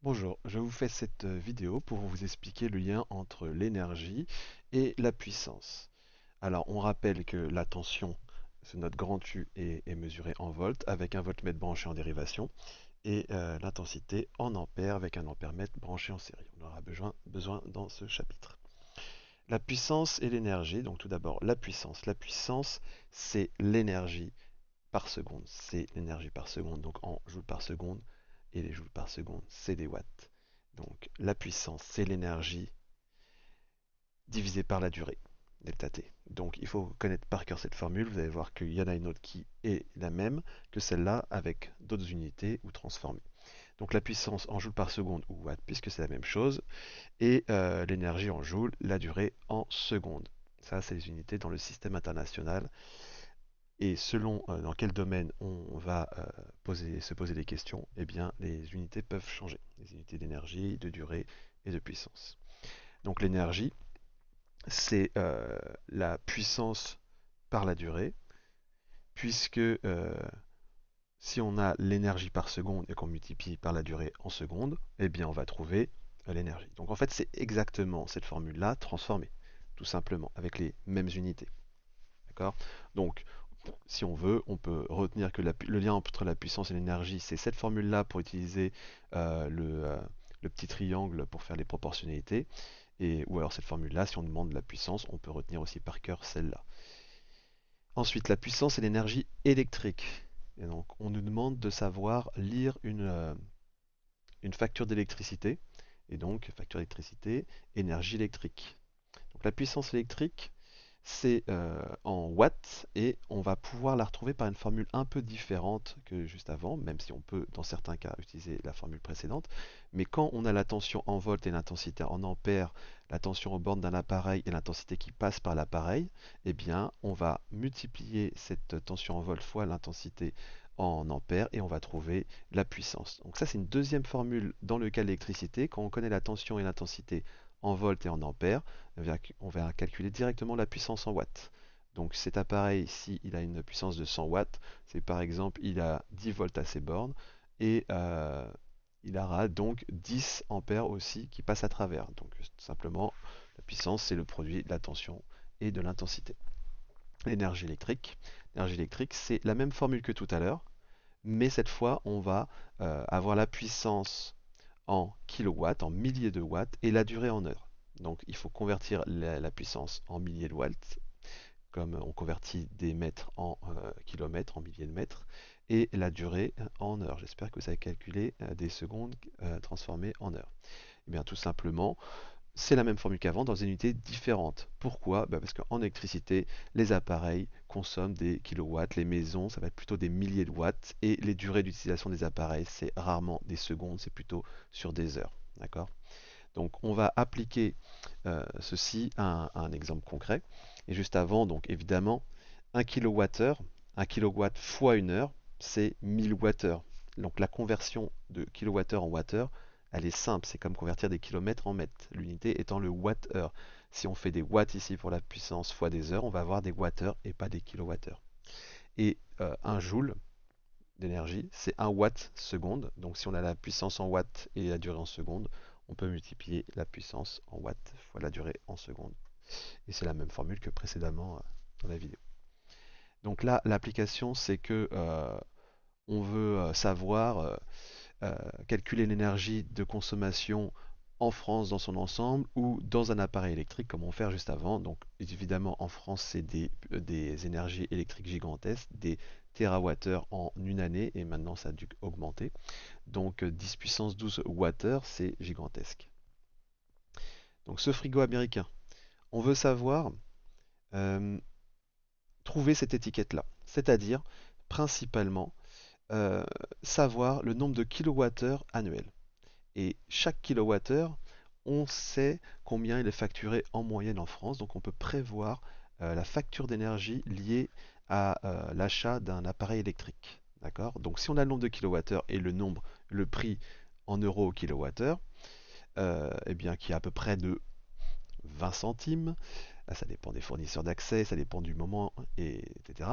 Bonjour, je vous fais cette vidéo pour vous expliquer le lien entre l'énergie et la puissance. Alors, on rappelle que la tension, c'est notre grand U, est mesurée en volts avec un voltmètre branché en dérivation et l'intensité en ampères avec un ampèremètre branché en série. On aura besoin dans ce chapitre. La puissance et l'énergie, donc tout d'abord la puissance. La puissance, c'est l'énergie par seconde. C'est l'énergie par seconde, donc en joules par seconde, et les joules par seconde, c'est des watts. Donc la puissance, c'est l'énergie divisée par la durée, delta T. Donc il faut connaître par cœur cette formule, vous allez voir qu'il y en a une autre qui est la même que celle-là avec d'autres unités ou transformée. Donc la puissance en joules par seconde ou watts, puisque c'est la même chose, et l'énergie en joules, la durée en secondes. Ça, c'est les unités dans le système international. Et selon dans quel domaine on va se poser des questions, eh bien, les unités peuvent changer. Les unités d'énergie, de durée et de puissance. Donc l'énergie, c'est la puissance par la durée, puisque si on a l'énergie par seconde et qu'on multiplie par la durée en secondes, eh bien on va trouver l'énergie. Donc en fait, c'est exactement cette formule-là transformée, tout simplement, avec les mêmes unités. D'accord? Donc, si on veut, on peut retenir que le lien entre la puissance et l'énergie, c'est cette formule-là pour utiliser le petit triangle pour faire les proportionnalités. Ou alors cette formule-là, si on demande la puissance, on peut retenir aussi par cœur celle-là. Ensuite, la puissance et l'énergie électrique. Et donc, on nous demande de savoir lire une facture d'électricité. Et donc, facture d'électricité, énergie électrique. Donc, la puissance électrique, c'est en watts et on va pouvoir la retrouver par une formule un peu différente que juste avant, même si on peut dans certains cas utiliser la formule précédente. Mais quand on a la tension en volts et l'intensité en ampères, la tension aux bornes d'un appareil et l'intensité qui passe par l'appareil, eh bien on va multiplier cette tension en volts fois l'intensité en ampères et on va trouver la puissance. Donc ça c'est une deuxième formule dans le cas de l'électricité. Quand on connaît la tension et l'intensité en volts et en ampères, on va calculer directement la puissance en watts. Donc cet appareil, ici, il a une puissance de 100 watts, c'est par exemple, il a 10 volts à ses bornes, et il aura donc 10 ampères aussi qui passent à travers. Donc simplement, la puissance, c'est le produit de la tension et de l'intensité. L'énergie électrique. L'énergie électrique, c'est la même formule que tout à l'heure, mais cette fois, on va avoir la puissance en kilowatts, en milliers de watts, et la durée en heures. Donc il faut convertir la puissance en milliers de watts, comme on convertit des mètres en kilomètres, en milliers de mètres, et la durée en heures. J'espère que vous avez calculé des secondes transformées en heures. Et bien tout simplement, c'est la même formule qu'avant dans des unités différentes. Pourquoi? Parce qu'en électricité, les appareils consomment des kilowatts, les maisons, ça va être plutôt des milliers de watts, et les durées d'utilisation des appareils, c'est rarement des secondes, c'est plutôt sur des heures. D'accord? Donc on va appliquer ceci à un exemple concret. Et juste avant, donc évidemment, 1 kWh, 1 kilowatt fois une heure, c'est 1000 Wh. Donc la conversion de kWh en Wh, elle est simple, c'est comme convertir des kilomètres en mètres, l'unité étant le Wh. Si on fait des watts ici pour la puissance fois des heures, on va avoir des Wh et pas des kWh. Et 1 joule d'énergie, c'est 1 watt seconde. Donc si on a la puissance en watts et la durée en secondes, on peut multiplier la puissance en watts fois la durée en secondes. Et c'est la même formule que précédemment dans la vidéo. Donc là, l'application, c'est que on veut savoir calculer l'énergie de consommation en France dans son ensemble ou dans un appareil électrique comme on fait juste avant. Donc évidemment en France c'est des énergies électriques gigantesques, des térawattheures en une année et maintenant ça a dû augmenter. Donc 10 puissance 12 Wh, c'est gigantesque. Donc ce frigo américain, on veut savoir euh, trouver cette étiquette-là, c'est-à-dire principalement euh, savoir le nombre de kilowattheures annuels. Et chaque kilowattheure, on sait combien il est facturé en moyenne en France, donc on peut prévoir la facture d'énergie liée à l'achat d'un appareil électrique. D'accord? Donc si on a le nombre de kilowattheures et le prix en euros au kilowattheure, eh bien qui est à peu près de 20 centimes, ça dépend des fournisseurs d'accès, ça dépend du moment, etc.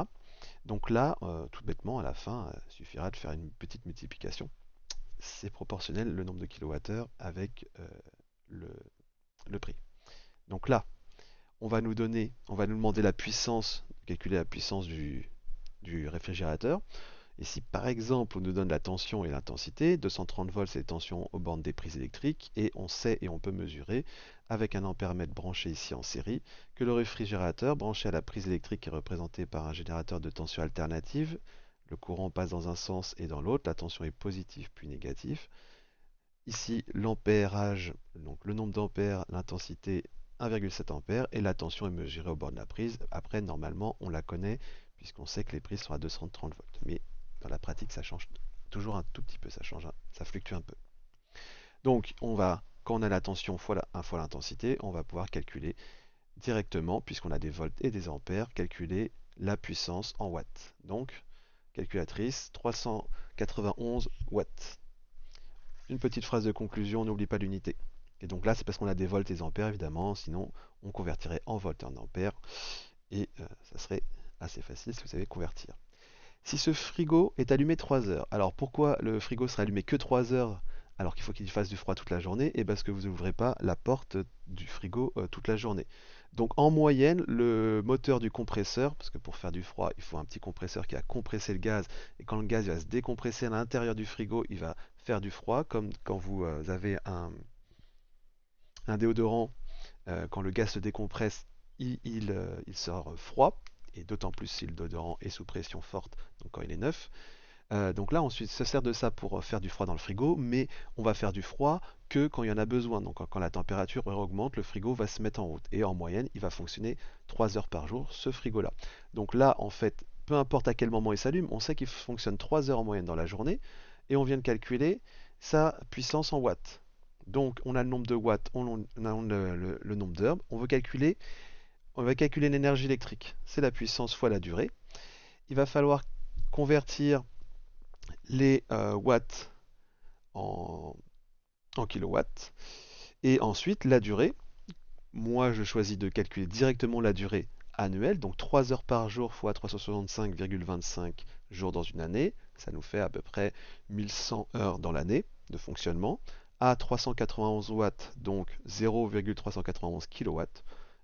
Donc là, tout bêtement, à la fin, il suffira de faire une petite multiplication c'est proportionnel le nombre de kilowattheures avec le, le prix. Donc là, on va nous demander la puissance, calculer la puissance du réfrigérateur. Et si par exemple on nous donne la tension et l'intensité, 230 volts c'est les tensions aux bornes des prises électriques, et on sait et on peut mesurer avec un ampèremètre branché ici en série que le réfrigérateur branché à la prise électrique est représenté par un générateur de tension alternative. Le courant passe dans un sens et dans l'autre, la tension est positive puis négative. Ici l'ampérage, donc le nombre d'ampères, l'intensité 1,7 ampères et la tension est mesurée au bord de la prise. Après normalement on la connaît puisqu'on sait que les prises sont à 230 volts. Mais dans la pratique, ça change toujours un tout petit peu, ça change, ça fluctue un peu. Donc, quand on a la tension fois fois l'intensité, on va pouvoir calculer directement, puisqu'on a des volts et des ampères, calculer la puissance en watts. Donc, calculatrice, 391 watts. Une petite phrase de conclusion, n'oublie pas l'unité. Et donc là, c'est parce qu'on a des volts et des ampères, évidemment, sinon on convertirait en volts et en ampères, et ça serait assez facile si vous savez convertir. Si ce frigo est allumé 3 heures, alors pourquoi le frigo serait allumé que 3 heures alors qu'il faut qu'il fasse du froid toute la journée? Et parce que vous n'ouvrez pas la porte du frigo toute la journée. Donc en moyenne, le moteur du compresseur, parce que pour faire du froid, il faut un petit compresseur qui va compresser le gaz, et quand le gaz va se décompresser à l'intérieur du frigo, il va faire du froid, comme quand vous avez un déodorant, quand le gaz se décompresse, il sort froid, et d'autant plus si le déodorant est sous pression forte, donc quand il est neuf. Donc là, on se sert de ça pour faire du froid dans le frigo, mais on va faire du froid que quand il y en a besoin. Donc quand la température augmente, le frigo va se mettre en route. Et en moyenne, il va fonctionner 3 heures par jour, ce frigo-là. Donc là, en fait, peu importe à quel moment il s'allume, on sait qu'il fonctionne 3 heures en moyenne dans la journée, et on vient de calculer sa puissance en watts. Donc on a le nombre de watts, on a le nombre d'heures. On va calculer l'énergie électrique. C'est la puissance fois la durée. Il va falloir convertir les watts en, en kilowatts. Et ensuite, la durée. Moi, je choisis de calculer directement la durée annuelle, donc 3 heures par jour fois 365,25 jours dans une année. Ça nous fait à peu près 1100 heures dans l'année de fonctionnement, à 391 watts, donc 0,391 kilowatts.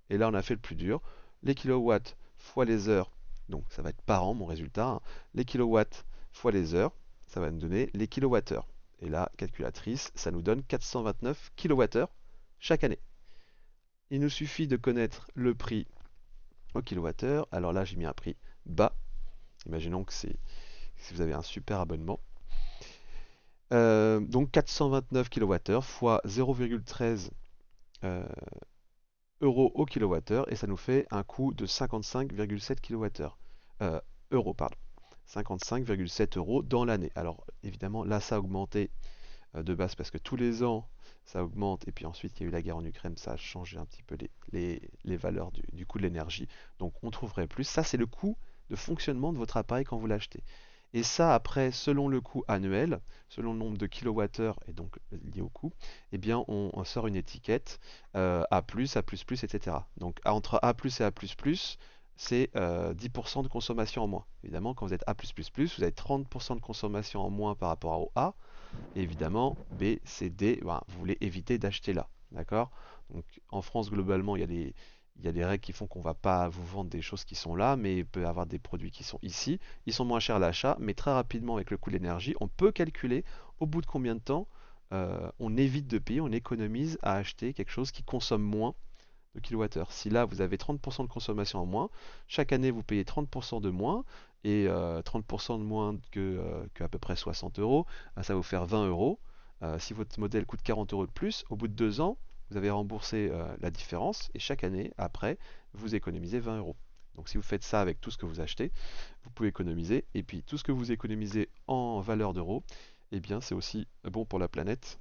Et là, on a fait le plus dur. Les kilowatts fois les heures, donc ça va être par an mon résultat, hein. Les kilowatts fois les heures, ça va nous donner les kilowattheures. Et là, calculatrice, ça nous donne 429 kilowattheures chaque année. Il nous suffit de connaître le prix au kilowattheure. Alors là, j'ai mis un prix bas. Imaginons que si vous avez un super abonnement. Donc 429 kWh fois 0,13 euros au kilowattheure, et ça nous fait un coût de 55,7 kWh. Euros, pardon. 55,7 euros dans l'année. Alors évidemment, là, ça a augmenté de base parce que tous les ans, ça augmente. Et puis ensuite, il y a eu la guerre en Ukraine, ça a changé un petit peu les valeurs du coût de l'énergie. Donc on trouverait plus. Ça, c'est le coût de fonctionnement de votre appareil quand vous l'achetez. Et ça, après, selon le coût annuel, selon le nombre de kilowattheures, et donc lié au coût, eh bien, on sort une étiquette A+, A++, etc. Donc entre A+, et A++, c'est 10% de consommation en moins. Évidemment, quand vous êtes A++, vous avez 30% de consommation en moins par rapport au A. Et évidemment, B, C, D, ben, vous voulez éviter d'acheter là. D'accord? Donc en France, globalement, il y a des règles qui font qu'on ne va pas vous vendre des choses qui sont là, mais il peut y avoir des produits qui sont ici. Ils sont moins chers à l'achat, mais très rapidement, avec le coût de l'énergie, on peut calculer au bout de combien de temps on évite de payer, on économise à acheter quelque chose qui consomme moins de kilowattheures. Si là, vous avez 30% de consommation en moins, chaque année, vous payez 30% de moins, et 30% de moins que à peu près 60 euros, ça va vous faire 20 euros. Si votre modèle coûte 40 euros de plus, au bout de 2 ans, vous avez remboursé la différence, et chaque année, après, vous économisez 20 euros. Donc si vous faites ça avec tout ce que vous achetez, vous pouvez économiser. Et puis tout ce que vous économisez en valeur d'euros, eh bien c'est aussi bon pour la planète,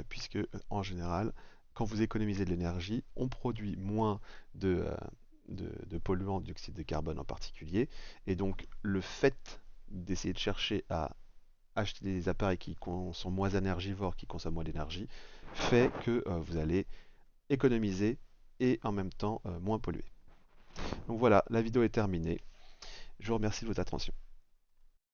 puisque en général, quand vous économisez de l'énergie, on produit moins de, de polluants, dioxyde de carbone en particulier, et donc le fait d'essayer de chercher à acheter des appareils qui sont moins énergivores, qui consomment moins d'énergie, fait que vous allez économiser et en même temps moins polluer. Donc voilà, la vidéo est terminée. Je vous remercie de votre attention.